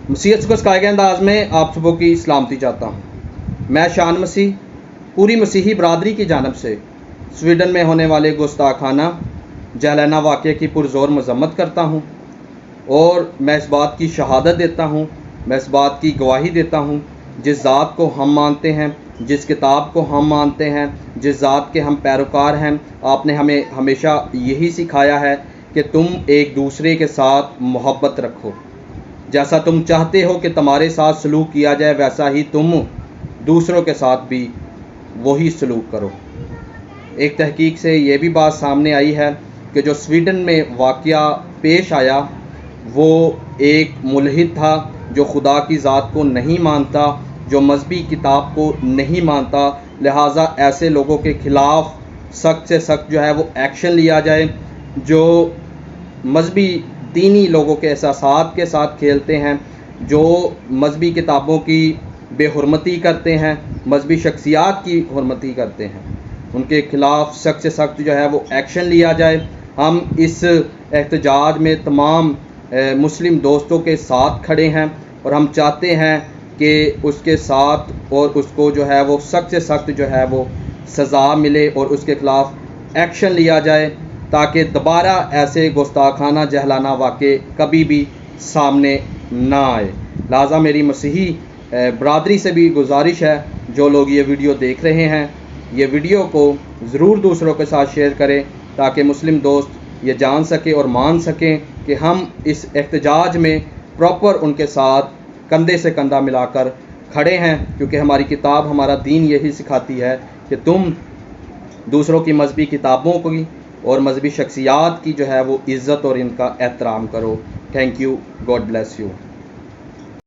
مسیحیت کو سکھائے گئے انداز میں آپ سبوں کی سلامتی چاہتا ہوں۔ میں شان مسیح پوری مسیحی برادری کی جانب سے سویڈن میں ہونے والے گستاخانہ جہلانہ واقعے کی پرزور مذمت کرتا ہوں، اور میں اس بات کی شہادت دیتا ہوں، میں اس بات کی گواہی دیتا ہوں، جس ذات کو ہم مانتے ہیں، جس کتاب کو ہم مانتے ہیں، جس ذات کے ہم پیروکار ہیں، آپ نے ہمیں ہمیشہ یہی سکھایا ہے کہ تم ایک دوسرے کے ساتھ محبت رکھو، جیسا تم چاہتے ہو کہ تمہارے ساتھ سلوک کیا جائے ویسا ہی تم دوسروں کے ساتھ بھی وہی سلوک کرو۔ ایک تحقیق سے یہ بھی بات سامنے آئی ہے کہ جو سویڈن میں واقعہ پیش آیا وہ ایک ملحد تھا، جو خدا کی ذات کو نہیں مانتا، جو مذہبی کتاب کو نہیں مانتا، لہٰذا ایسے لوگوں کے خلاف سخت سے سخت جو ہے وہ ایکشن لیا جائے، جو مذہبی دینی لوگوں کے احساسات کے ساتھ کھیلتے ہیں، جو مذہبی کتابوں کی بے حرمتی کرتے ہیں، مذہبی شخصیات کی حرمتی کرتے ہیں، ان کے خلاف سخت سے سخت جو ہے وہ ایکشن لیا جائے۔ ہم اس احتجاج میں تمام مسلم دوستوں کے ساتھ کھڑے ہیں، اور ہم چاہتے ہیں کہ اس کے ساتھ اور اس کو جو ہے وہ سخت سے سخت جو ہے وہ سزا ملے اور اس کے خلاف ایکشن لیا جائے، تاکہ دوبارہ ایسے گستاخانہ جہلانہ واقعے کبھی بھی سامنے نہ آئے۔ لہٰذا میری مسیحی برادری سے بھی گزارش ہے، جو لوگ یہ ویڈیو دیکھ رہے ہیں، یہ ویڈیو کو ضرور دوسروں کے ساتھ شیئر کریں، تاکہ مسلم دوست یہ جان سکیں اور مان سکیں کہ ہم اس احتجاج میں پراپر ان کے ساتھ کندھے سے کندھا ملا کر کھڑے ہیں، کیونکہ ہماری کتاب، ہمارا دین یہی سکھاتی ہے کہ تم دوسروں کی مذہبی کتابوں کی اور مذہبی شخصیات کی جو ہے وہ عزت اور ان کا احترام کرو۔ Thank you, God bless you.